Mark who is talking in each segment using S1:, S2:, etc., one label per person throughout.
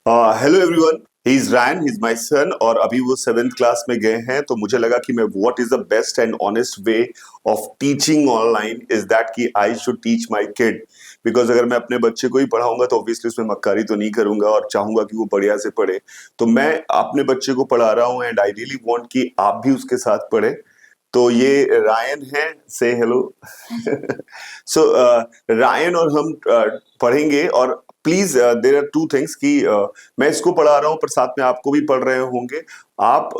S1: Hello everyone, he is Ryan, he is my son. और अभी वो 7th क्लास में गए हैं, तो मुझे लगा कि मैं what is the best and honest way of teaching online is that कि I should teach my kid. Because अगर मैं अपने बच्चे को ही पढ़ाऊंगा तो ऑब्वियसली उसमें मक्कारी तो नहीं करूंगा और चाहूंगा कि वो बढ़िया से पढ़े। तो मैं अपने बच्चे को पढ़ा रहा हूँ एंड आई रियली वांट कि आप भी उसके साथ पढ़े। तो ये रायन है, से हेलो। सो रायन और हम पढ़ेंगे। और please there are two things कि मैं इसको पढ़ा रहा हूं पर साथ में आपको भी पढ़ रहे होंगे। आप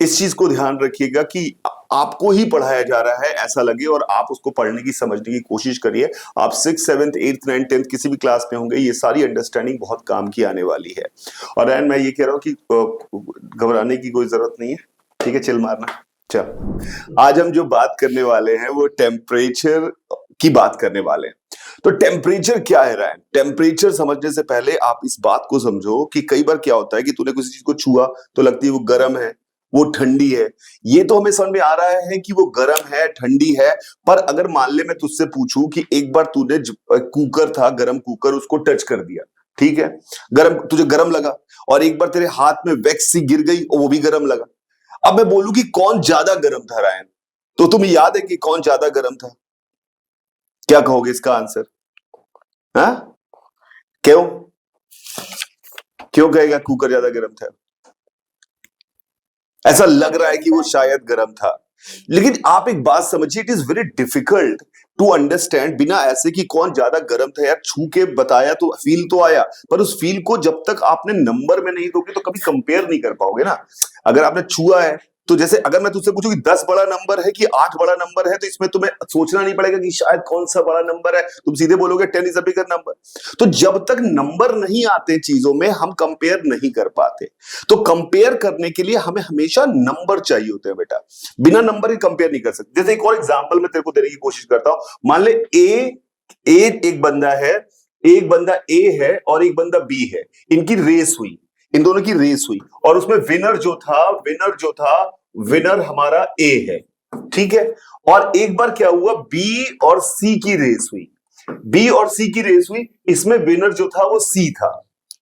S1: इस चीज को ध्यान रखिएगा कि आपको ही पढ़ाया जा रहा है ऐसा लगे और आप उसको पढ़ने की समझने की कोशिश करिए। आप 6th 7th 8th 9th 10th किसी भी क्लास में होंगे, ये सारी अंडरस्टैंडिंग बहुत काम की आने वाली है। और रैन, मैं ये कह रहा हूँ कि घबराने की कोई जरूरत नहीं है, ठीक है? चिल मारना। चल, आज हम जो बात करने वाले हैं वो टेम्परेचर की बात करने वाले हैं। तो टेम्परेचर क्या है रैन? टेम्परेचर समझने से पहले आप इस बात को समझो कि कई बार क्या होता है कि तूने किसी चीज को छुआ तो लगती है वो गर्म है, वो ठंडी है। ये तो हमें समझ में आ रहा है कि वो गर्म है, ठंडी है। पर अगर मान ले मैं तुझसे पूछूं कि एक बार तूने कुकर था, गर्म कुकर, उसको टच कर दिया, ठीक है? गर्म, तुझे गर्म लगा। और एक बार तेरे हाथ में वैक्स सी गिर गई और वो भी गर्म लगा। अब मैं बोलूं कि कौन ज्यादा गर्म था रायन, तो तुम्हें याद है कि कौन ज्यादा गर्म था? क्या कहोगे इसका आंसर? हाँ? क्यों? क्यों कहेगा कुकर ज्यादा गर्म था? ऐसा लग रहा है कि वो शायद गर्म था। लेकिन आप एक बात समझिए, it is very difficult to understand बिना ऐसे कि कौन ज्यादा गर्म था। यार, छू के बताया तो फील तो आया, पर उस फील को जब तक आपने नंबर में नहीं दोगे तो कभी कंपेयर नहीं कर पाओगे ना। अगर आपने छुआ है तो जैसे अगर मैं तुझसे पूछूं कि 10 बड़ा नंबर है कि 8 बड़ा नंबर है, तो इसमें तुम्हें सोचना नहीं पड़ेगा कि शायद कौन सा बड़ा नंबर है, तुम सीधे बोलोगे 10 इज अ बिगर नंबर। तो जब तक नंबर नहीं आते चीजों में, हम कंपेयर नहीं कर पाते। तो कंपेयर करने के लिए हमें हमेशा नंबर चाहिए होते हैं बेटा। बिना नंबर के कंपेयर नहीं कर सकते। जैसे एक और एग्जांपल मैं तेरे को देने की कोशिश करता हूं। मान ले ए ए एक बंदा है, एक बंदा ए है और एक बंदा बी है। इनकी रेस हुई, इन दोनों की रेस हुई, और उसमें विनर हमारा ए है, ठीक है? और एक बार क्या हुआ, बी और सी की रेस हुई। बी और सी की रेस हुई, इसमें विनर जो था वो सी था,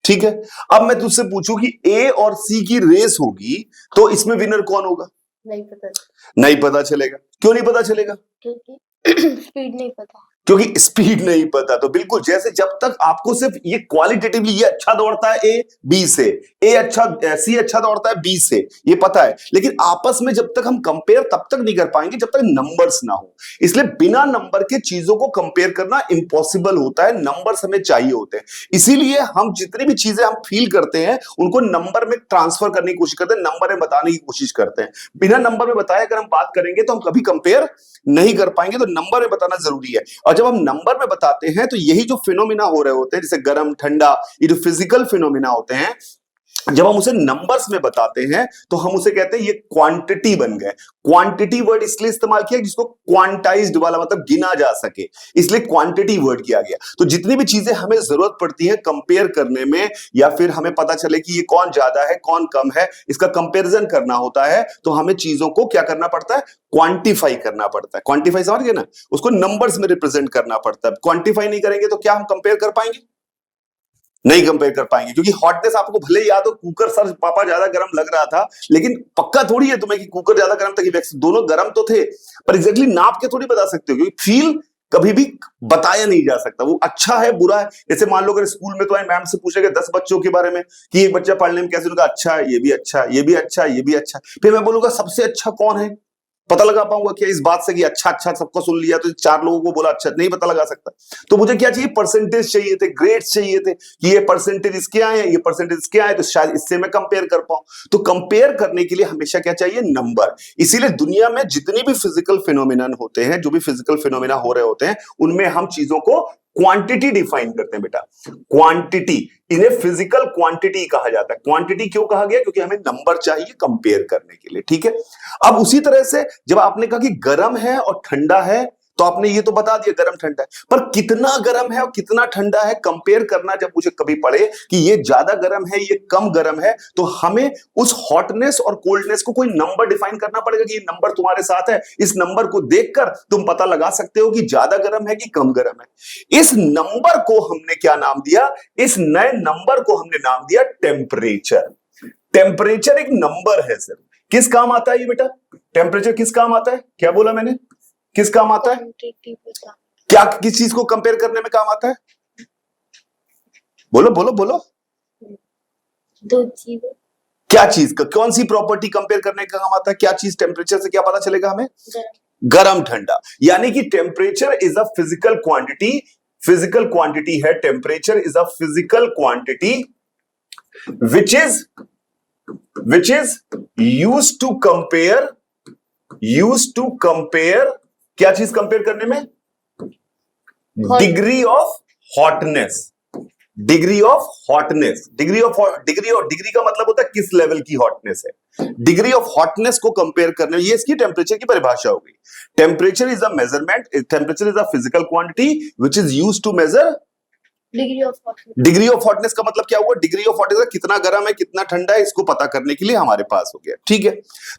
S1: ठीक है? अब मैं तुझसे पूछूं कि ए और सी की रेस होगी तो इसमें विनर कौन होगा?
S2: नहीं पता।
S1: नहीं पता चलेगा। क्यों नहीं पता चलेगा?
S2: क्योंकि स्पीड नहीं पता।
S1: क्योंकि स्पीड नहीं पता। तो बिल्कुल, जैसे जब तक आपको सिर्फ ये क्वालिटेटिवली ये अच्छा दौड़ता है ए बी से, सी अच्छा दौड़ता है बी से, ये पता है, लेकिन आपस में जब तक हम कंपेयर तब तक नहीं कर पाएंगे जब तक नंबर्स ना हो। इसलिए बिना नंबर के चीजों को कंपेयर करना इम्पॉसिबल होता है। नंबर्स हमें चाहिए होते हैं। इसीलिए हम जितनी भी चीजें हम फील करते हैं उनको नंबर में ट्रांसफर करने की कोशिश करते हैं, नंबर में बताने की कोशिश करते हैं। बिना नंबर में बताए अगर हम बात करेंगे तो हम कभी कंपेयर नहीं कर पाएंगे। तो नंबर में बताना जरूरी है। और जब हम नंबर में बताते हैं तो यही जो फिनोमिना हो रहे होते हैं, जैसे गर्म ठंडा, ये जो फिजिकल फिनोमिना होते हैं, जब हम उसे नंबर्स में बताते हैं तो हम उसे कहते हैं ये क्वांटिटी बन गए। क्वांटिटी वर्ड इसलिए इस्तेमाल किया जिसको क्वांटाइज्ड वाला मतलब गिना जा सके, इसलिए क्वांटिटी वर्ड किया गया। तो जितनी भी चीजें हमें जरूरत पड़ती है कंपेयर करने में, या फिर हमें पता चले कि ये कौन ज्यादा है कौन कम है, इसका कंपैरिजन करना होता है, तो हमें चीजों को क्या करना पड़ता है? क्वांटिफाई करना पड़ता है। क्वांटिफाई समझ गए ना? उसको नंबर्स में रिप्रेजेंट करना पड़ता है। क्वांटिफाई नहीं करेंगे तो क्या हम कंपेयर कर पाएंगे? नहीं कंपेयर कर पाएंगे, क्योंकि हॉटनेस आपको भले ही याद हो, कुकर सर पापा ज्यादा गर्म लग रहा था, लेकिन पक्का थोड़ी है तुम्हें कि कुकर ज्यादा गर्म था कि वैक्स, दोनों गर्म तो थे, पर एग्जैक्टली नाप के थोड़ी बता सकते हो, क्योंकि फील कभी भी बताया नहीं जा सकता। वो अच्छा है बुरा है। जैसे मान लो अगर स्कूल में तो मैम से पूछेगा 10 बच्चों के बारे में कि एक बच्चा पढ़ने में कैसे, उनका अच्छा है, ये भी अच्छा है, ये भी अच्छा है, ये भी अच्छा है। फिर मैं बोलूंगा सबसे अच्छा कौन है? पता लगा पाऊंगा क्या इस बात से कि अच्छा अच्छा सबको सुन लिया तो 4 लोगों को बोला अच्छा? नहीं पता लगा सकता। तो मुझे क्या चाहिए? परसेंटेज चाहिए थे, ग्रेड्स चाहिए थे कि ये परसेंटेज इसके आए हैं, ये परसेंटेज इसके आए, तो शायद इससे मैं कंपेयर कर पाऊं। तो कंपेयर करने के लिए हमेशा क्या चाहिए? नंबर। इसीलिए दुनिया में जितनी भी फिजिकल फिनोमिनन होते हैं, जो भी फिजिकल फिनोमिना हो रहे होते हैं, उनमें हम चीजों को क्वांटिटी डिफाइन करते हैं बेटा। क्वांटिटी, इन्हें फिजिकल क्वांटिटी कहा जाता है। क्वांटिटी क्यों कहा गया? क्योंकि हमें नंबर चाहिए कंपेयर करने के लिए, ठीक है? अब उसी तरह से जब आपने कहा कि गर्म है और ठंडा है, तो आपने ये तो बता दिया गर्म ठंडा है, पर कितना गर्म है और कितना ठंडा है कंपेयर करना जब मुझे कभी पड़े कि ये ज्यादा गर्म है ये कम गर्म है, तो हमें उस हॉटनेस और कोल्डनेस को कोई नंबर डिफाइन करना पड़ेगा कि ये नंबर तुम्हारे साथ है, इस नंबर को देखकर तुम पता लगा सकते हो कि ज्यादा गर्म है कि कम गर्म है। इस नंबर को हमने क्या नाम दिया, इस नए नंबर को हमने नाम दिया टेम्परेचर। टेम्परेचर एक नंबर है सर, किस काम आता है ये बेटा, टेम्परेचर किस काम आता है, क्या बोला मैंने, किस काम आता है,
S2: क्वांटिटी पता।
S1: क्या किस चीज को कंपेयर करने में काम आता है, बोलो बोलो बोलो,
S2: दो चीजें।
S1: क्या चीज का, कौन सी प्रॉपर्टी कंपेयर करने का काम आता है, क्या चीज, टेम्परेचर से क्या पता चलेगा हमें,
S2: गर्म।
S1: गरम ठंडा। यानी कि temperature is a physical quantity, physical quantity है temperature, is a physical quantity which is used to compare क्या चीज कंपेयर करने में, degree of hotness, degree of hotness, degree का मतलब होता है किस लेवल की हॉटनेस है, डिग्री ऑफ हॉटनेस को कंपेयर करने में, ये इसकी टेम्परेचर की परिभाषा हो गई। Temperature is a measurement, temperature is a physical quantity which is used to measure
S2: degree of hotness.
S1: Degree of hotness का मतलब क्या हुआ, डिग्री ऑफ हॉटनेस कितना गर्म है कितना ठंडा है, इसको पता करने के लिए हमारे पास हो गया। ठीक है,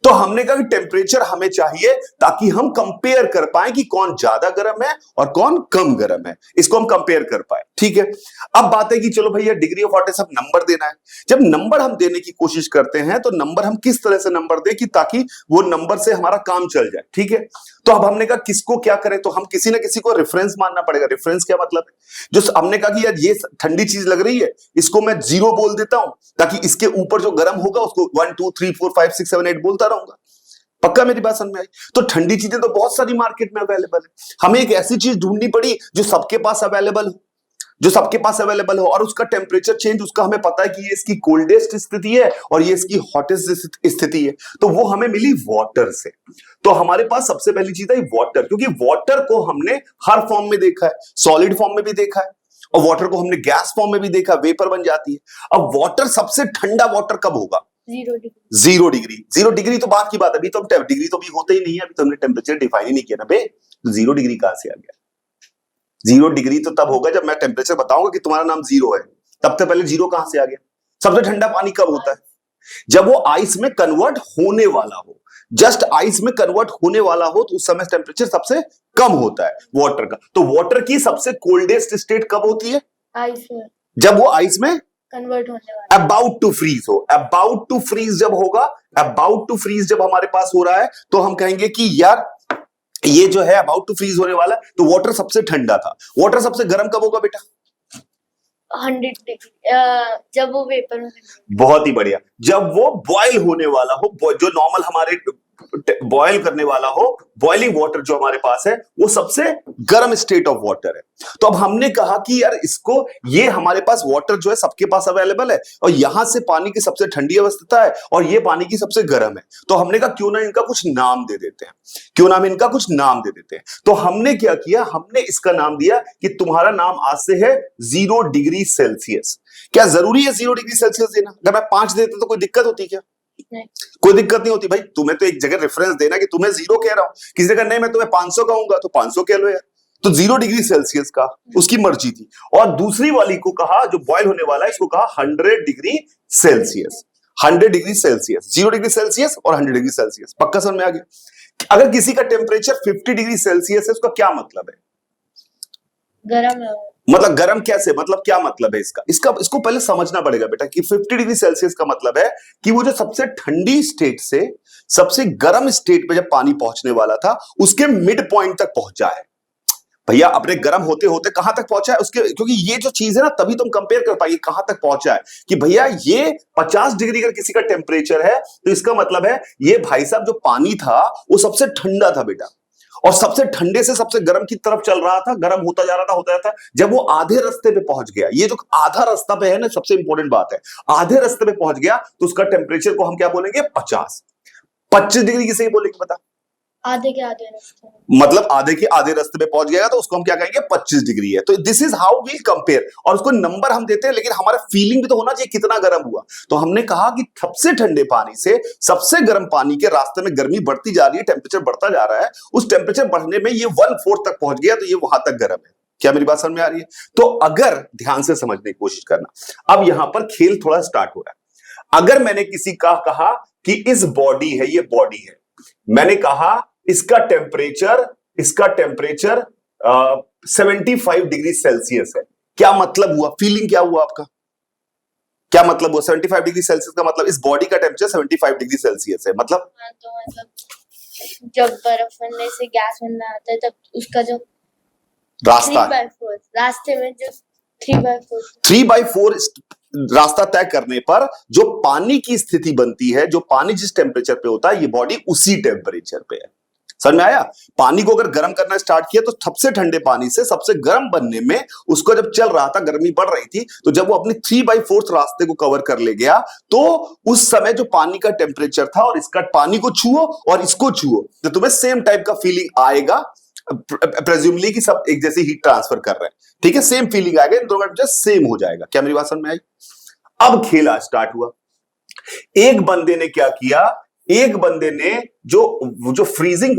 S1: तो हमने कहा कि टेम्परेचर हमें चाहिए ताकि हम कंपेयर कर पाए कि कौन ज्यादा गर्म है और कौन कम गर्म है, इसको हम कंपेयर कर पाए। ठीक है, अब बात है कि चलो भैया डिग्री ऑफ हॉटनेस अब नंबर देना है। जब नंबर हम देने की कोशिश करते हैं तो नंबर हम किस तरह से नंबर दें कि ताकि वो नंबर से हमारा काम चल जाए। ठीक है, तो अब हमने कहा किसको क्या करें, तो हम किसी ना किसी को रेफरेंस मानना पड़ेगा। रेफरेंस क्या मतलब है, जो हमने कहा कि यार ये ठंडी चीज लग रही है, इसको मैं 0 बोल देता हूं ताकि इसके ऊपर जो गर्म होगा उसको 1 2 3 4 5 6 7 8 बोलता रहूंगा। पक्का मेरी बात समझ में आई। तो ठंडी चीजें तो बहुत सारी मार्केट में अवेलेबल है, हमें एक ऐसी चीज ढूंढनी पड़ी जो सबके पास अवेलेबल हो, जो सबके पास अवेलेबल हो, और उसका टेम्परेचर चेंज उसका हमें पता है कि ये इसकी कोल्डेस्ट स्थिति है और ये इसकी हॉटेस्ट स्थिति है, तो वो हमें मिली वाटर से। तो हमारे पास सबसे पहली चीज है वाटर, क्योंकि वाटर को हमने हर फॉर्म में देखा है, सॉलिड फॉर्म में भी देखा है और वाटर को हमने गैस फॉर्म में भी देखा, वेपर बन जाती है। अब वाटर सबसे ठंडा वाटर कब होगा,
S2: 0 डिग्री।
S1: 0 डिग्री। 0 डिग्री तो बात की बात है, अभी तो हम डिग्री तो भी होते ही नहीं है, अभी तो हमने टेम्परेचर डिफाइन ही नहीं किया ना बे, तो 0 डिग्री कहां से आ गया। 0 डिग्री तो तब होगा जब मैं टेम्परेचर बताऊंगा कि तुम्हारा नाम 0 है, तब से पहले 0 कहां से आ गया। सबसे ठंडा पानी कब होता है, जब वो आइस में कन्वर्ट होने वाला हो, जस्ट आइस में कन्वर्ट होने वाला हो, तो उस समय टेम्परेचर सबसे कम होता है वाटर का। तो वाटर की सबसे कोल्डेस्ट स्टेट कब होती है,
S2: आइस में
S1: जब वो आइस में
S2: कन्वर्ट होने वाला।
S1: अबाउट टू फ्रीज हो, अबाउट टू फ्रीज जब होगा, अबाउट टू फ्रीज जब हमारे पास हो रहा है, तो हम कहेंगे कि यार ये जो है अबाउट टू फ्रीज होने वाला, तो वाटर सबसे ठंडा था। वाटर सबसे गर्म कब होगा बेटा,
S2: 100 डिग्री, जब वो वेपर में।
S1: बहुत ही बढ़िया, जब वो बॉयल होने वाला हो, जो नॉर्मल हमारे बॉयल करने वाला हो, बॉइलिंग वाटर जो हमारे पास है वो सबसे गर्म स्टेट ऑफ वाटर है। तो अब हमने कहा कि यार इसको, ये हमारे पास वाटर जो है सबके पास अवेलेबल है और यहां से पानी की सबसे ठंडी अवस्था है और ये पानी की सबसे गर्म है, तो हमने कहा क्यों ना इनका कुछ नाम दे देते हैं, क्यों ना हम इनका कुछ नाम दे देते हैं। तो हमने क्या किया, हमने इसका नाम दिया कि तुम्हारा नाम आज से है 0 डिग्री सेल्सियस। क्या जरूरी है 0 डिग्री सेल्सियस देना, अगर मैं 5 देता तो कोई दिक्कत होती क्या,
S2: नहीं।
S1: कोई दिक्कत नहीं होती भाई। तुम्हें तो एक जगह रेफरेंस देना कि तुम्हें 0 कह रहा हूं, किसी जगह नहीं मैं तुम्हें 500 कहूंगा तो 500 कह लो यार। तो 0 डिग्री सेल्सियस का उसकी मर्जी थी, और दूसरी वाली को कहा जो बॉयल होने वाला है इसको कहा 100 degree Celsius, 100 degree Celsius, 0 degree Celsius और 100 डिग्री सेल्सियस। पक्का समझ में आ गया। अगर किसी का टेम्परेचर 50 डिग्री सेल्सियस है, उसका क्या मतलब है,
S2: गर्म है वो।
S1: मतलब गर्म कैसे, मतलब क्या मतलब है इसको पहले समझना पड़ेगा बेटा कि 50 डिग्री सेल्सियस का मतलब है कि वो जो सबसे ठंडी स्टेट से सबसे गर्म स्टेट पे जब पानी पहुंचने वाला था उसके मिड पॉइंट तक पहुंचा है। भैया अपने गर्म होते होते कहां तक पहुंचा है उसके, क्योंकि ये जो चीज है ना तभी तुम कंपेयर कर पाइए कहां तक पहुंचा है कि भैया ये 50 डिग्री अगर किसी का टेम्परेचर है तो इसका मतलब है ये भाई साहब जो पानी था वो सबसे ठंडा था बेटा, और सबसे ठंडे से सबसे गर्म की तरफ चल रहा था, गर्म होता जा रहा था, होता जाता। जब वो आधे रास्ते पे पहुंच गया, ये जो आधा रास्ता पे है ना, सबसे इंपॉर्टेंट बात है, आधे रास्ते पे पहुंच गया तो उसका टेम्परेचर को हम क्या बोलेंगे, 50। 25 डिग्री किसे बोलेंगे बता,
S2: आधे के आधे रास्ते में।
S1: मतलब आधे के आधे रास्ते पे पहुंच गया तो उसको हम क्या कहेंगे 25 डिग्री है। तो this is how we compare, और उसको नंबर हम देते हैं, लेकिन हमारा फीलिंग भी तो होना चाहिए कितना गर्म हुआ। तो हमने कहा कि सबसे ठंडे पानी से सबसे गर्म पानी के रास्ते में गर्मी बढ़ती जा रही है, टेम्परेचर बढ़ता जा रहा है, उस टेम्परेचर बढ़ने में ये 1/4 तक पहुंच गया, तो ये वहां तक गर्म है। क्या मेरी बात समझ में आ रही है? तो अगर ध्यान से समझने की कोशिश करना, अब यहां पर खेल थोड़ा स्टार्ट हो रहा है। अगर मैंने किसी का कहा कि इस बॉडी है, ये बॉडी है, मैंने कहा इसका टेम्परेचर 75 डिग्री सेल्सियस है। क्या मतलब हुआ? फीलिंग क्या हुआ आपका? क्या मतलब हुआ 75 डिग्री सेल्सियस का? मतलब इस बॉडी का टेम्परेचर 75 डिग्री सेल्सियस है, मतलब
S2: हाँ, तो मतलब जब बर्फ बनने से गैस बनना आता है, तब उसका जो
S1: रास्ता
S2: 3/4 रास्ते में जो 3/4
S1: 3/4 रास्ता तय करने पर जो पानी की स्थिति बनती है, जो पानी जिस टेम्परेचर पे होता है, ये बॉडी उसी टेम्परेचर पे है। समझ में आया? पानी को अगर गर्म करना स्टार्ट किया तो सबसे ठंडे पानी से सबसे गर्म बनने में उसको जब चल रहा था, गर्मी बढ़ रही थी, तो जब वो अपनी 3/4 रास्ते को कवर कर ले गया, तो उस समय जो पानी का टेम्परेचर था, और इसका पानी को छुओ और इसको छुओ तो तुम्हें सेम टाइप का फीलिंग आएगा, प्रेज्यूमली कि सब एक जैसी हीट ट्रांसफर कर रहे हैं। ठीक है, सेम फीलिंग आएगा, इन दोनों का जस्ट सेम हो जाएगा। क्या मेरी बात समझ में आई? अब खेला स्टार्ट हुआ। एक बंदे ने क्या किया, एक बंदे ने जो फ्रीजिंग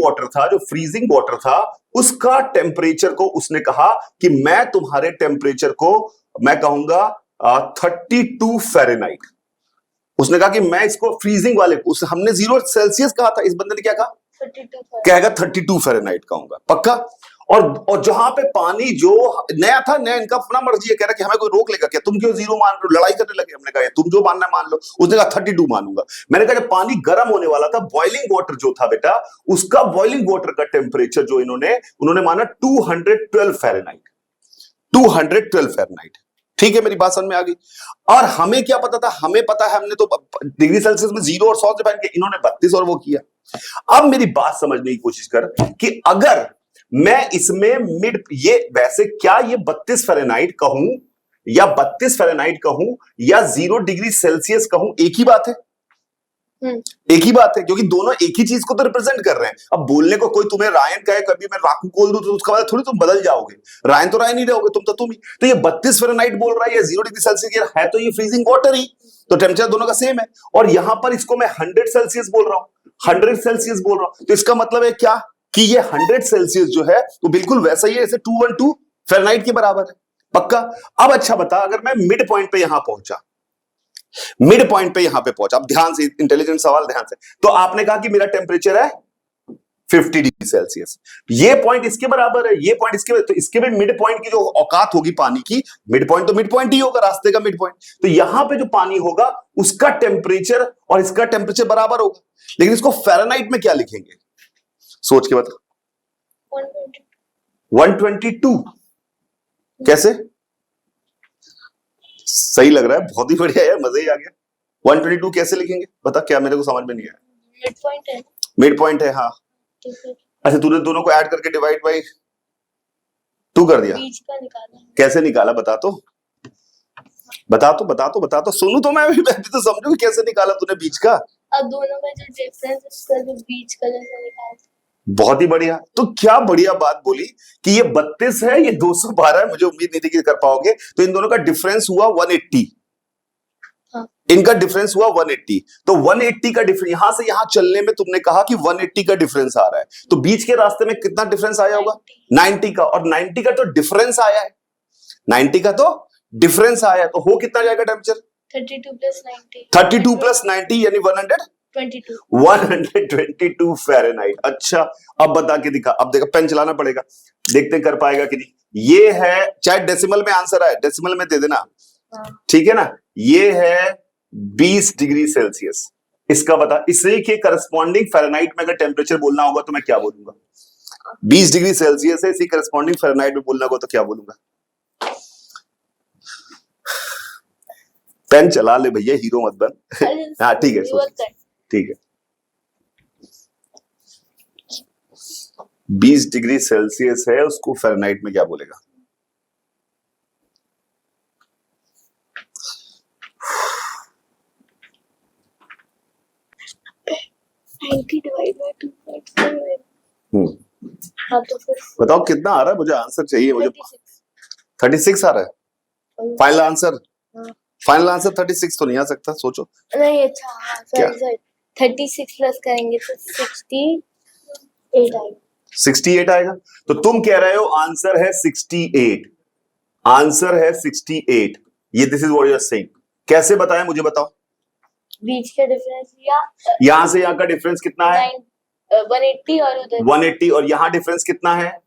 S1: वाटर था उसका टेम्परेचर को उसने कहा कि मैं तुम्हारे टेम्परेचर को मैं कहूंगा 32 फ़ारेनहाइट। उसने कहा कि मैं इसको फ्रीजिंग वाले को, हमने 0 सेल्सियस कहा था, इस बंदे ने क्या कहा?
S2: 32
S1: कहेगा 32 फ़ारेनहाइट कहूंगा, पक्का। और जहां पे पानी जो नया था, नया, इनका अपना मर्जी है, कह रहा कि हमें कोई रोक लेगा क्या? तुम क्यों 0 मान रहे हो? लड़ाई करने लगे। हमने कहा तुम जो मानना मान लो। उसने कहा 32 मानूंगा। मैंने कहा जब पानी गर्म होने वाला था, बॉइलिंग वाटर जो था बेटा, उसका बॉइलिंग वाटर का टेम्परेचर जो उन्होंने माना 212 फ़ारेनहाइट। 212 फ़ारेनहाइट। ठीक है, मेरी बात समझ में आ गई। और हमें क्या पता था? हमें पता है, हमने तो डिग्री सेल्सियस में 0 और 100 डिफाइन किया, इन्होंने 32 और वो किया। अब मेरी बात समझने की कोशिश कर कि अगर मैं इसमें ये वैसे क्या ये 32 फ़ारेनहाइट कहूं या 32 फ़ारेनहाइट कहूं या 0 डिग्री सेल्सियस कहूं, एक ही बात है। एक ही बात है, क्योंकि दोनों एक ही चीज को तो रिप्रेजेंट कर रहे हैं। अब बोलने को कोई तुम्हें रायन कहे, कभी मैं राकू खोल दूं, तो उसका मतलब थोड़ी तुम बदल जाओगे। रायन तो रायन ही रहोगे, तुम तो तुम ही। तो ये 32 फ़ारेनहाइट बोल रहा है या 0 डिग्री सेल्सियस है, तो ये फ्रीजिंग वाटर ही, तो टेम्परेचर दोनों का सेम है। और यहां पर इसको मैं 100 सेल्सियस बोल रहा हूं, 100 सेल्सियस बोल रहा हूं, तो इसका मतलब है क्या कि ये 100 सेल्सियस जो है वो बिल्कुल वैसा ही है जैसे 212 फ़ारेनहाइट के बराबर है, पक्का। अब अच्छा बता, अगर मैं मिड पॉइंट पे यहां पहुंचा, मिड पॉइंट पे यहां पे पहुंचा, अब ध्यान से, इंटेलिजेंट सवाल, ध्यान से। तो आपने कहा कि मेरा टेम्परेचर है 50 डिग्री सेल्सियस, ये पॉइंट इसके बराबर है, ये पॉइंट इसके, तो इसके भी मिड पॉइंट की जो औकात होगी पानी की, मिड पॉइंट तो मिड पॉइंट ही होगा, रास्ते का मिड पॉइंट। तो यहां पे जो पानी होगा उसका टेम्परेचर और इसका टेम्परेचर बराबर होगा। लेकिन इसको फ़ारेनहाइट में क्या लिखेंगे? सोच के बता। 122 कैसे? सही लग रहा है, बहुत ही बढ़िया यार, मजा ही आ गया। 122 कैसे लिखेंगे बता? क्या मेरे को समझ में नहीं आया।
S2: मिड पॉइंट है,
S1: मिड पॉइंट है, हाँ।
S2: तो फिर
S1: अच्छा, तूने दोनों को ऐड करके डिवाइड बाई 2 कर दिया?
S2: बीच का निकाला।
S1: कैसे निकाला बता तो, बता तो सुनू तो मैं भी तो समझू कि कैसे निकाला तूने बीच का।
S2: अब दोनों में जो डिफरेंस है उसका जो बीच का जैसा निकाला।
S1: बहुत ही बढ़िया। तो क्या बढ़िया बात बोली कि ये 32 है, ये 212 है। मुझे उम्मीद नहीं थी कि कर पाओगे। तो इन दोनों का डिफरेंस हुआ 180।
S2: हाँ।
S1: इनका डिफरेंस हुआ 180। तो 180 का डिफरेंस, यहां से यहां चलने में तुमने कहा कि 180 का डिफरेंस आ रहा है, तो बीच के रास्ते में कितना डिफरेंस आया होगा? 90 का। और 90 का तो डिफरेंस आया है, 90 का तो डिफरेंस आया है, तो हो कितना जाएगा टेम्परेचर?
S2: 32 प्लस 90।
S1: 32 प्लस 90 यानी
S2: 22।
S1: 122 फ़ारेनहाइट। अच्छा, अब बता के दिखा। अब देखा, पेन चलाना पड़ेगा, देखते कर पाएगा कि नहीं। ये है, चाहे डेसिमल में आंसर आए, डेसिमल में दे देना, ठीक है ना। ये है 20 डिग्री सेल्सियस। इसका बता, इसी के करस्पॉन्डिंग फ़ारेनहाइट में अगर टेम्परेचर बोलना होगा तो मैं क्या बोलूंगा? 20 डिग्री सेल्सियस है, इसी करस्पॉन्डिंग फ़ारेनहाइट में बोलना होगा तो क्या बोलूंगा? पेन चला ले भैया, हीरो मत बन। हाँ ठीक है, सोच, ठीक है। 20 डिग्री सेल्सियस है, उसको फ़ारेनहाइट में क्या बोलेगा?
S2: डिवाइड बाय 2.5 हाँ तो फिर
S1: बताओ कितना आ रहा है, मुझे आंसर चाहिए, मुझे
S2: 36।
S1: 36 आ रहा है फाइनल आंसर।
S2: हाँ।
S1: फाइनल आंसर 36 तो नहीं आ सकता, सोचो।
S2: नहीं अच्छा हाँ
S1: क्या?
S2: सॉरी 36 प्लस करेंगे तो 68 आएगा।
S1: 68 आएगा। तो तुम कह रहे हो आंसर है 68, आंसर है 68। ये this is what you are saying. कैसे बताएं, मुझे बताओ।
S2: बीच का डिफरेंस लिया
S1: यहां से यहां का डिफरेंस कितना है?
S2: 180 और उधर
S1: 180, और यहां डिफरेंस कितना है?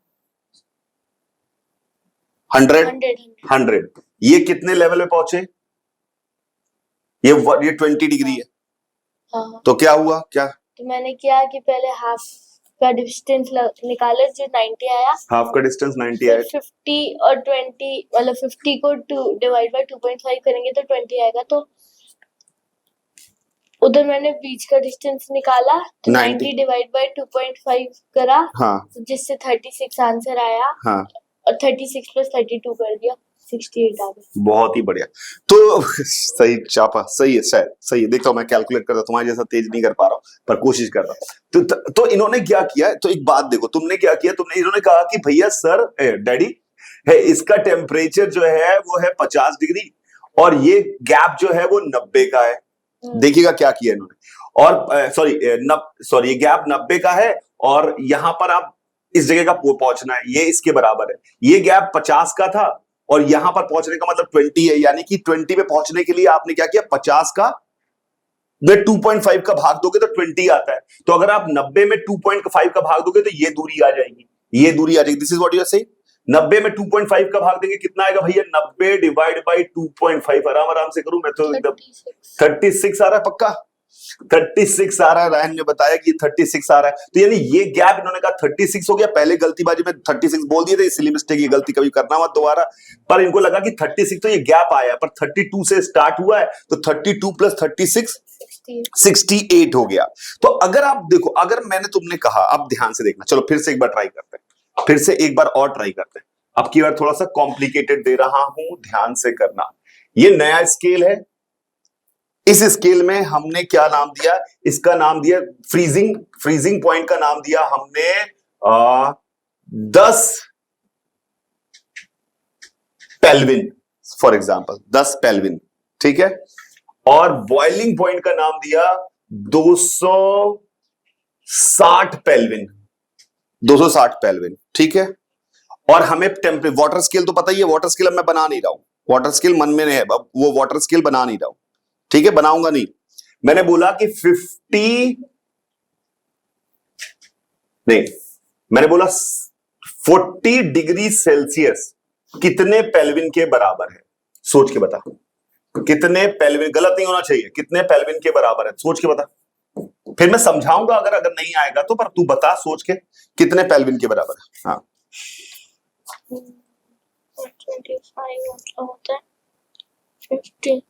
S1: 100। 100। ये कितने लेवल में पहुंचे? ये 20 डिग्री है।
S2: हाँ
S1: तो क्या हुआ, क्या?
S2: तो मैंने क्या कि पहले हाफ का डिस्टेंस निकाले जो 90 आया,
S1: हाफ का डिस्टेंस 90
S2: फिर
S1: आया।
S2: 50 और 20 मतलब 50 को 2 डिवाइड बाय 2.5 करेंगे तो 20 आएगा। तो उधर मैंने बीच का डिस्टेंस निकाला तो 90 डिवाइड बाय 2.5 करा,
S1: हाँ
S2: तो जिससे 36 आंसर आया,
S1: हाँ,
S2: और 36 प्लस 32 कर दिया, 68 आ गया।
S1: बहुत ही बढ़िया। तो सही चापा, सही है, शायद सही है। देखता हूं, मैं कैलकुलेट करता, तुम्हारे जैसा तेज नहीं कर पा रहा हूं पर कोशिश कर रहा हूं। तो इन्होंने क्या किया, तो एक बात देखो, तुमने क्या किया, इन्होंने कहा कि भैया सर डैडी है, इसका टेम्परेचर जो है वो है 50 डिग्री और ये गैप जो है वो 90 का है। देखिएगा क्या किया इन्होंने, और सॉरी ये गैप 90 का है और यहां पर आप इस जगह का पहुंचना है, ये इसके बराबर है। ये गैप 50 का था और यहां पर पहुंचने का मतलब 20 है, यानी कि 20 पे पहुंचने के लिए आपने क्या किया, 50 का में 2.5 का भाग दोगे तो 20 आता है। तो अगर आप 90 में 2.5 का भाग दोगे तो ये दूरी आ जाएगी, ये दूरी आ जाएगी। This is what you are saying. 90 में 2.5 का भाग देंगे, कितना आएगा भैया? 90 डिवाइड बाई 2.5। आराम आराम से करूं मैं तो एकदम 36 आ रहा है, पक्का 36 आ रहा है। रायन ने बताया कि 36 आ रहा है, तो यानी ये गैप इन्होंने कहा 36 हो गया। पहले गलतीबाजी में 36 बोल दिए थे, इसलिए मिस्टेक, ये गलती कभी करना मत दोबारा। पर इनको लगा कि 36 तो ये गैप आया, पर 32 से स्टार्ट हुआ है, तो 32 प्लस 36 68 हो गया। तो अगर आप देखो, अगर मैंने तुमने कहा, अब ध्यान से देखना, चलो फिर से एक बार ट्राई करते हैं, फिर से एक बार और ट्राई करते हैं। अब की बार थोड़ा सा कॉम्प्लिकेटेड दे रहा हूं, ध्यान से करना। ये नया स्केल है, इस स्केल में हमने क्या नाम दिया, इसका नाम दिया फ्रीजिंग पॉइंट का नाम दिया हमने 10 पेल्विन, फॉर एग्जांपल 10 पेल्विन, ठीक है। और बॉइलिंग पॉइंट का नाम दिया 260 पेल्विन, 260 पेल्विन, ठीक है। और हमें वाटर स्केल तो पता ही है, वाटर स्केल अब मैं बना नहीं रहा हूं, वाटर स्केल मन में है, अब वो वाटर स्केल बना नहीं रहा हूं, ठीक है, बनाऊंगा नहीं। मैंने बोला कि 50 नहीं, मैंने बोला 40 डिग्री सेल्सियस कितने पेल्विन के बराबर है? सोच के बता, कितने पेल्विन, गलत नहीं होना चाहिए, कितने पेल्विन के बराबर है, सोच के बता। फिर मैं समझाऊंगा अगर नहीं आएगा तो, पर तू बता सोच के कितने पेल्विन के बराबर है। हाँ
S2: 25 होता है 50।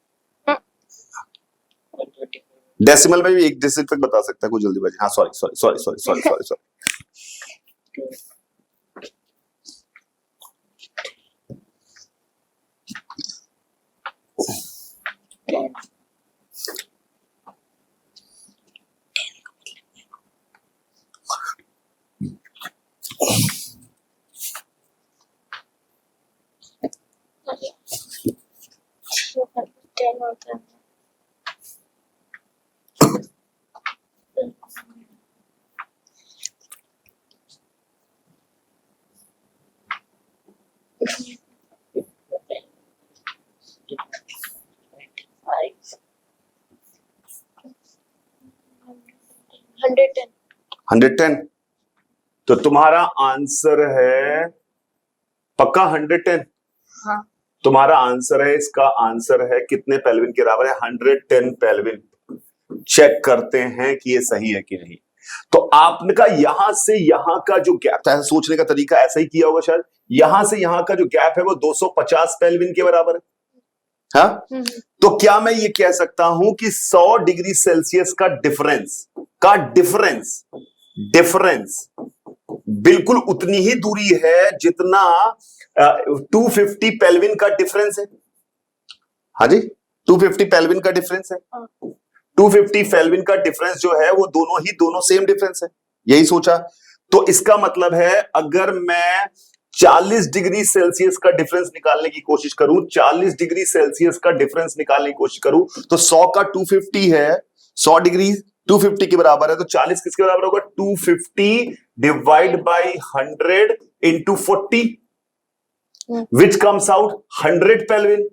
S1: डेसिमल में भी एक डिजिट तक बता सकता है, कोई जल्दीबाजी। हाँ sorry sorry sorry sorry sorry sorry sorry.
S2: होता है
S1: 110। तो तुम्हारा आंसर है पक्का 110?
S2: हाँ
S1: तुम्हारा आंसर है, इसका आंसर है कितने पेल्विन के बराबर है? 110 पेल्विन। चेक करते हैं कि ये सही है कि नहीं। तो आपने कहा यहां से यहां का जो गैप था, सोचने का तरीका ऐसा ही किया होगा शायद, यहां से यहां का जो गैप है वो 250 पेल्विन के बराबर है। हाँ, तो क्या मैं ये कह सकता हूं कि 100 डिग्री सेल्सियस का डिफरेंस बिल्कुल उतनी ही दूरी है जितना 250 पेल्विन का डिफरेंस है। हाँ जी, 250 पेल्विन का डिफरेंस है। 250 पेल्विन का डिफरेंस जो है वो दोनों सेम डिफरेंस है, यही सोचा। तो इसका मतलब है अगर मैं 40 डिग्री सेल्सियस का डिफरेंस निकालने की कोशिश करूं, 40 डिग्री सेल्सियस का डिफरेंस निकालने की कोशिश करूं, तो 100 का 250 है, 100 डिग्री 250 के बराबर है, तो 40 किसके बराबर होगा? 250 divide by 100 into 40 which comes out 100 पेल्विन।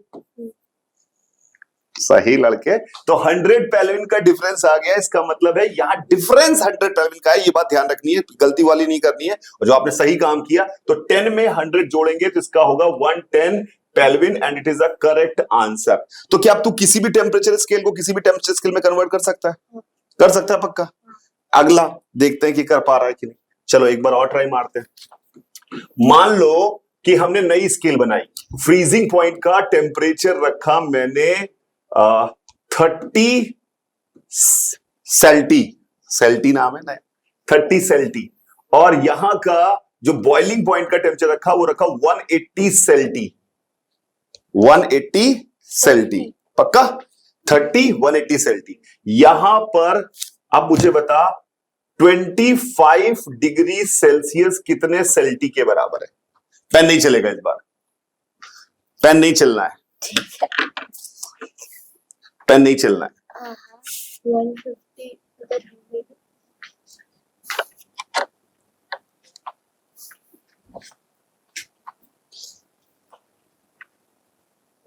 S1: सही लड़के, तो 100 पेल्विन का डिफरेंस आ गया। इसका मतलब है यहां डिफरेंस 100 पेल्विन का है, ये बात ध्यान रखनी है, गलती वाली नहीं करनी है। और जो आपने सही काम किया, तो 10 में 100 जोड़ेंगे तो इसका होगा 110 kelvin and it is a correct answer. तो क्या अब तू किसी भी टेम्परेचर स्केल को किसी भी टेम्परेचर स्केल में कन्वर्ट कर सकता है? कर सकता है पक्का। अगला देखते हैं कि कर पा रहा है कि नहीं। चलो एक बार और ट्राई मारते हैं। मान लो कि हमने नई स्केल बनाई, फ्रीजिंग पॉइंट का टेम्परेचर रखा मैंने 30 सेल्टी, सेल्टी नाम है ना, 30 सेल्टी, और यहां का जो बॉइलिंग पॉइंट का टेम्परेचर रखा वो रखा 180 सेल्टी, 180 सेल्टी पक्का, 30 180 सेल्टी। यहां पर अब मुझे बता 25 डिग्री सेल्सियस कितने सेल्टी के बराबर है? पेन नहीं चलेगा इस बार, पेन नहीं चलना है, पेन नहीं चलना है।
S2: 150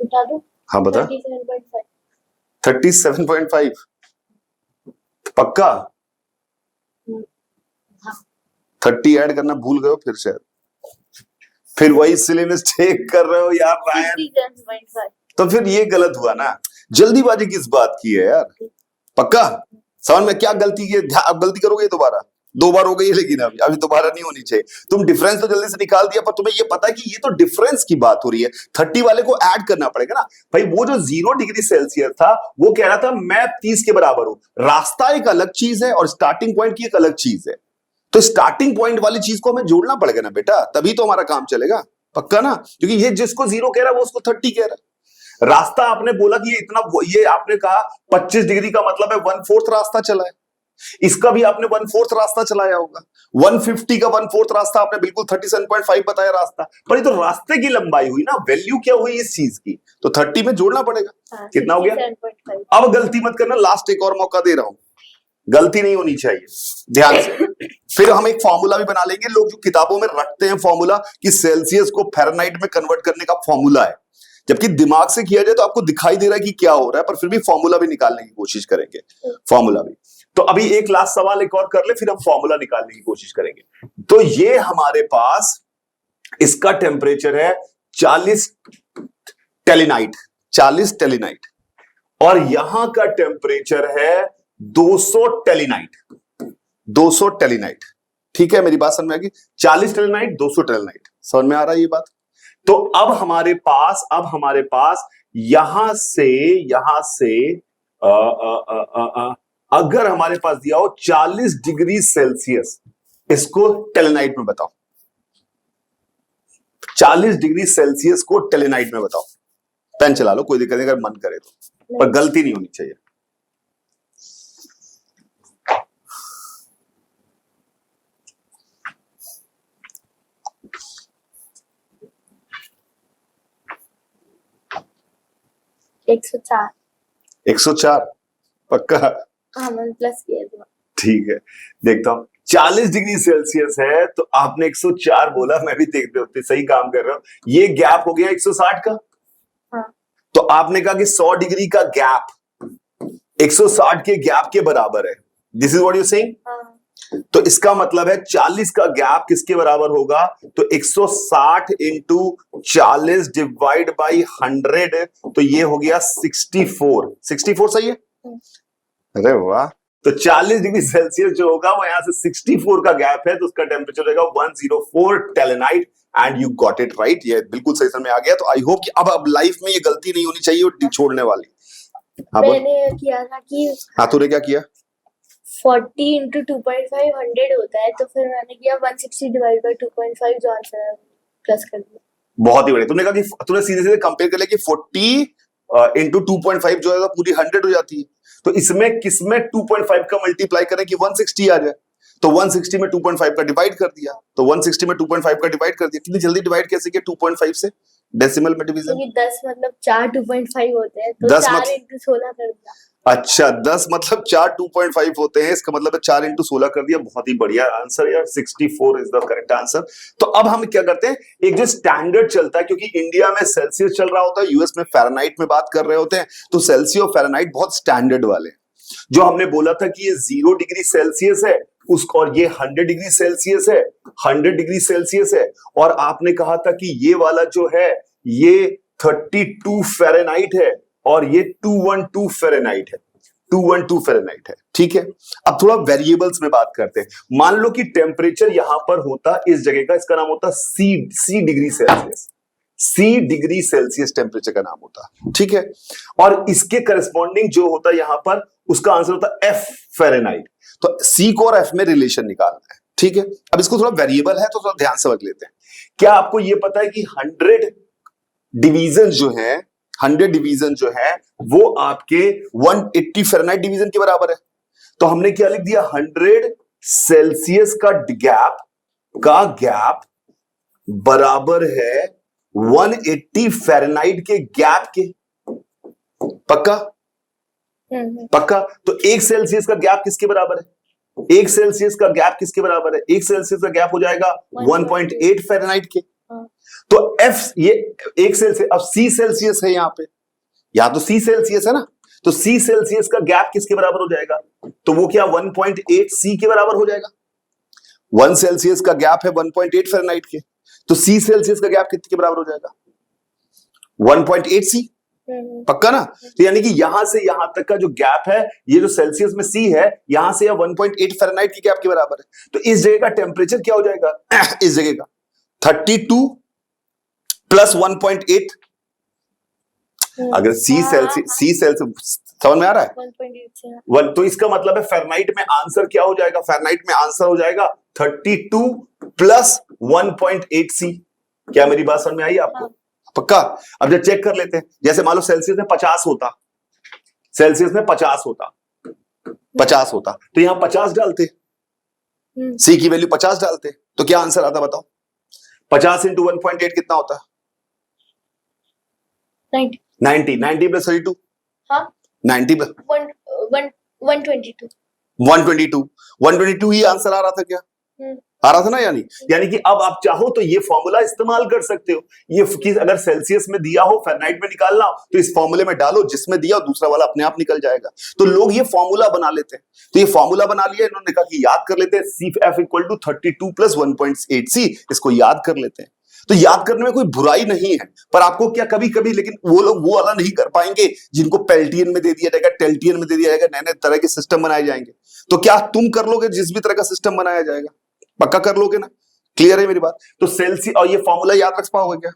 S2: बता दो।
S1: हाँ बता।
S2: 37.5
S1: 37.5 पक्का।
S2: हाँ।
S1: 30 ऐड करना भूल गए हो फिर शायद, फिर वही इसलिए मिस्टेक कर रहे हो यार रायन।
S2: 67.5
S1: तो फिर ये गलत हुआ ना, जल्दीबाजी किस बात की है यार? पक्का समझ में क्या गलती की है? अब गलती करोगे दोबारा, 2 बार हो गई है, लेकिन अभी दोबारा नहीं होनी चाहिए। तुम डिफरेंस तो जल्दी से निकाल दिया, पर तुम्हें ये पता है कि ये तो डिफरेंस की बात हो रही है, 30 वाले को ऐड करना पड़ेगा ना भाई। वो जो 0 डिग्री सेल्सियस था वो कह रहा था मैं 30 के बराबर हूं। रास्ता एक अलग चीज है और स्टार्टिंग पॉइंट की एक अलग चीज है, तो स्टार्टिंग पॉइंट वाली चीज को हमें जोड़ना पड़ेगा ना बेटा, तभी तो हमारा काम चलेगा। पक्का ना, क्योंकि ये जिसको 0 कह रहा है वो उसको 30 कह रहा है। रास्ता आपने बोला कि ये इतना, ये आपने कहा 25 डिग्री का मतलब है 1/4 रास्ता चला है, इसका भी आपने 1/4 रास्ता चलाया होगा। 150 का 1/4 रास्ता आपने बिल्कुल 37.5 बताया रास्ता, पर ये तो रास्ते की लंबाई हुई ना, वैल्यू क्या हुई इस चीज की, तो 30 में जोड़ना पड़ेगा। कितना हो गया?
S2: 67.5।
S1: अब गलती मत करना, लास्ट एक और मौका दे रहा हूं, गलती नहीं होनी चाहिए, ध्यान से। फिर हम एक फॉर्मूला भी बना लेंगे, लोग जो किताबों में रखते हैं फॉर्मूला कि सेल्सियस को फ़ारेनहाइट में कन्वर्ट करने का फॉर्मूला है, जबकि दिमाग से किया जाए तो आपको दिखाई दे रहा है कि क्या हो रहा है, पर फिर भी फॉर्मूला भी निकालने की कोशिश करेंगे, फॉर्मूला भी। तो अभी एक लास्ट सवाल एक और कर ले, फिर हम फॉर्मूला निकालने की कोशिश करेंगे। तो ये हमारे पास इसका टेम्परेचर है 40 टेलिनाइट, 40 टेलिनाइट, और यहां का टेम्परेचर है 200 टेलिनाइट, 200 टेलिनाइट। ठीक है, मेरी बात समझ में आ गई? 40 टेलिनाइट 200 टेलिनाइट, समझ में आ रहा है ये बात? तो अब हमारे पास यहां से अगर हमारे पास दिया हो 40 डिग्री सेल्सियस, इसको टेलिनाइट में बताओ, 40 डिग्री सेल्सियस को टेलिनाइट में बताओ। पेन चला लो, कोई दिक्कत नहीं अगर मन करे तो, पर गलती नहीं होनी चाहिए।
S2: एक 104
S1: पक्का?
S2: हाँ, मैंने प्लस किया था।
S1: ठीक है, देखता हूं। 40 डिग्री सेल्सियस है तो आपने 104 बोला, मैं भी देखते होते सही काम कर रहा हूं। ये गैप हो गया 160 का।
S2: हाँ।
S1: तो आपने कहा कि 100 डिग्री का गैप 160 के गैप के बराबर है, this is what you saying.
S2: हाँ।
S1: तो इसका मतलब है 40 का गैप किसके बराबर होगा? तो 160 इंटू 40 डिवाइड बाई 100, तो ये हो गया 64। 64 सही है? अरे वाह। तो 40 डिग्री सेल्सियस जो होगा वो यहां से 64 का गैप है, तो उसका टेम्परेचर रहेगा 104 टेलेनाइट, and you got it right. ये बिल्कुल सही समझ में आ गया। तो आई होप कि अब लाइफ में ये गलती नहीं होनी चाहिए और छोड़ने वाली। हाँ बोल।
S2: मैंने किया था कि
S1: हाँ, तूने क्या किया?
S2: 40 इंटू 2.5 100 होता है, तो फिर मैंने किया 160 डिवाइड बाई 2.5 जो आंसर है प्लस कर दिया।
S1: बहुत ही बढ़िया। तुमने कहा कि तूने सीधे सीधे कंपेयर कर लिया कि 40 इंटू 2.5 जो है पूरी 100 हो जाती है, तो इसमें किसमें 2.5 का मल्टीप्लाई करें कि 160 आ जाए। तो 160 में 2.5 का डिवाइड कर दिया, तो 160 में 2.5 का डिवाइड कर दिया। कितनी जल्दी डिवाइड कैसे किया 2.5 से डेसिमल में डिवीजन?
S2: क्योंकि 10 मतलब 4 2.5 होते हैं तो
S1: 10
S2: 4
S1: मतलब
S2: इंटू 16 कर दिया।
S1: अच्छा 10 मतलब 4 2.5 होते हैं, इसका मतलब 4 इंटू 16 कर दिया। बहुत ही बढ़िया आंसर यार, 64 इज द करेक्ट आंसर। तो अब हम क्या करते हैं, एक जो स्टैंडर्ड चलता है, क्योंकि इंडिया में सेल्सियस चल रहा होता है, यूएस में फ़ारेनहाइट में बात कर रहे होते हैं, तो सेल्सियस और फ़ारेनहाइट बहुत स्टैंडर्ड वाले हैं। जो हमने बोला था कि ये 0 डिग्री सेल्सियस है उसको, और ये 100 डिग्री सेल्सियस है, 100 डिग्री सेल्सियस है, और आपने कहा था कि ये वाला जो है ये 32 फ़ारेनहाइट है और ये 212 फ़ारेनहाइट है, 212 फ़ारेनहाइट है। ठीक है, अब थोड़ा वेरिएबल्स में बात करते हैं। मान लो कि टेम्परेचर यहां पर होता इस जगह का, इसका नाम होता सी डिग्री सेल्सियस, सी डिग्री सेल्सियस टेम्परेचर का नाम होता। ठीक है, और इसके करस्पॉन्डिंग जो होता यहां पर, उसका आंसर होता एफ फ़ारेनहाइट। तो सी को और एफ में रिलेशन निकालना है। ठीक है, अब इसको थोड़ा वेरिएबल है तो थोड़ा ध्यान से समझ लेते हैं। क्या आपको यह पता है कि 100 डिवीजन जो है, 100 डिवीजन जो है वो आपके 180 फ़ारेनहाइट डिवीजन के बराबर है। तो हमने क्या लिख दिया, 100 सेल्सियस का गैप बराबर है 180 फ़ारेनहाइट के गैप के। पक्का? पक्का। तो 1 सेल्सियस का गैप किसके बराबर है? 1 सेल्सियस का गैप किसके बराबर है? 1 सेल्सियस का गैप हो जाएगा 1.8 फ़ारेनहाइट के। तो एफ ये 1 सेल्सियस, अब सी सेल्सियस है, यहां तो सी सेल्सियस है ना, तो सी सेल्सियस का गैप किसके बराबर हो जाएगा? तो वो क्या 1.8 सी के बराबर हो जाएगा। 1 सेल्सियस का गैप है 1.8 फ़ारेनहाइट के, तो सी सेल्सियस का गैप कितने के बराबर हो जाएगा? 1.8 सी। पक्का ना? तो यानी कि यहां से यहां तक का जो गैप है, ये जो सेल्सियस में सी है, यहां से 1.8 फ़ारेनहाइट की गैप के बराबर है। तो इस जगह का टेम्परेचर क्या हो जाएगा इस जगह का 32 प्लस 1.8। अगर सी सेल्सियस समझ में आ रहा है 1, तो इसका मतलब है फ़ारेनहाइट में आंसर क्या हो जाएगा? फ़ारेनहाइट में आंसर हो जाएगा 32 प्लस 1.8 सी। क्या मेरी बात समझ में आई आपको? पक्का। अब जब चेक कर लेते हैं, जैसे मान लो सेल्सियस में 50 होता, सेल्सियस में 50 होता, 50 होता, तो यहां 50 डालते, सी की वैल्यू 50 डालते, तो क्या आंसर आता बताओ? 50 इंटू 1.8 कितना होता है? 90 प्लस 32,
S2: हाँ
S1: 90 प्लस 122 ही आंसर आ रहा था क्या? आ रहा था ना। यानी कि अब आप चाहो तो ये फॉर्मूला इस्तेमाल कर सकते हो। ये कि अगर सेल्सियस में दिया हो, फ़ारेनहाइट में निकालना हो, तो इस फॉर्मूले में डालो, जिसमें दिया हो दूसरा वाला अपने आप निकल जाएगा। तो लोग ये फॉर्मूला बना लेते हैं, तो ये फॉर्मूला बना लिया, इन्होंने कहा कि याद कर लेते हैं, C F equal to 32 plus 1.8 C, इसको याद कर लेते हैं। तो याद करने में कोई बुराई नहीं है, पर आपको क्या कभी कभी, लेकिन वो लोग वो वाला नहीं कर पाएंगे जिनको पेल्टियन में दे दिया जाएगा, टेल्टियन में दे दिया जाएगा, नए नए तरह के सिस्टम बनाए जाएंगे। तो क्या तुम कर लोगे जिस भी तरह का सिस्टम बनाया जाएगा? पक्का कर लोगे ना? क्लियर है मेरी बात? तो सेल्सियस, और ये फॉर्मूला याद रख पाओगे क्या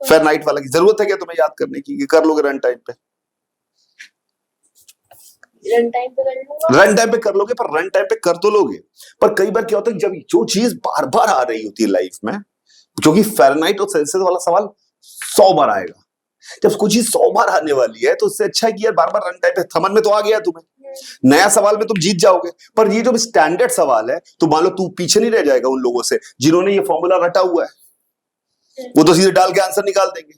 S1: फ़ारेनहाइट वाला? की जरूरत है क्या तुम्हें याद करने की? कि कर लोगे रन टाइम पे?
S2: रन टाइम पे कर लूंगा।
S1: रन टाइम पे कर लोगे, पर रन टाइम पे कर तो लोगे, पर कई बार क्या होता है, जब जो चीज बार बार आ रही होती है लाइफ में, क्योंकि फ़ारेनहाइट और सेल्सियस वाला सवाल 100 बार आएगा, जब कुछ चीज 100 बार आने वाली है तो उससे अच्छा है कि यार बार बार रन टाइम पे, समझ में तो आ गया तुम्हें, नया सवाल में तुम जीत जाओगे। पर ये जो स्टैंडर्ड सवाल है, तो मान लो तू पीछे नहीं रह जाएगा उन लोगों से जिन्होंने ये फॉर्मूला रटा हुआ है, वो तो सीधे डाल के आंसर निकाल देंगे,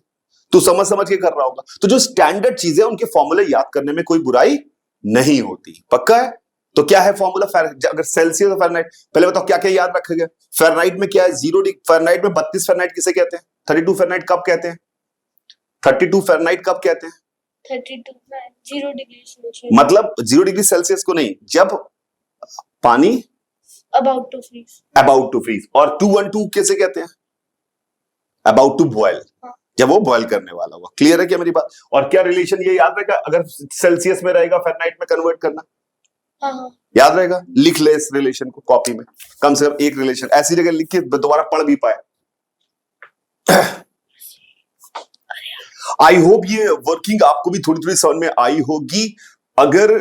S1: तू समझ के कर रहा होगा। तो जो स्टैंडर्ड चीजें, उनके फॉर्मूले याद करने में कोई बुराई नहीं होती। पक्का है? तो क्या है फॉर्मूला अगर सेल्सियस और फ़ारेनहाइट? पहले बताओ क्या क्या याद रखेगा। फ़ारेनहाइट में क्या है? 0 डिग्री फ़ारेनहाइट में 32 फ़ारेनहाइट किसे कहते हैं? 32 फ़ारेनहाइट कब कहते हैं? 32 फ़ारेनहाइट कब कहते हैं?
S2: 32 0 डिग्री सेल्सियस,
S1: मतलब 0 डिग्री सेल्सियस को नहीं, जब पानी
S2: अबाउट टू फ्रीज। और 212 कैसे कहते हैं? अबाउट टू बॉयल, जब वो बॉयल करने वाला हुआ। क्लियर है क्या मेरी बात? और क्या रिलेशन ये याद रहेगा, अगर सेल्सियस में रहेगा फ़ारेनहाइट में कन्वर्ट करना? हाँ। याद
S1: रहेगा? लिख ले इस रिलेशन को कॉपी में, कम से कम एक रिलेशन ऐसी जगह लिख के दोबारा पढ़ भी पाए। आई होप ये वर्किंग आपको भी थोड़ी थोड़ी समझ में आई होगी। अगर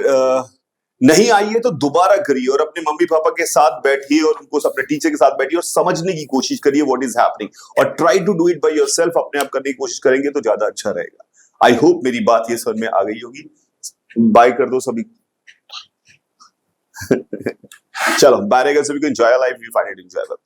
S1: नहीं आई है तो दोबारा करिए और अपने मम्मी पापा के साथ बैठिए और उनको अपने टीचर के साथ बैठिए और समझने की कोशिश करिए व्हाट इज हैपनिंग, और try to do it by yourself. अपने आप करने की कोशिश करेंगे तो ज्यादा अच्छा रहेगा। आई होप मेरी बात ये समझ में आ गई होगी। बाय कर दो सभी। चलो बाय, से भी enjoy life, you find it enjoyable.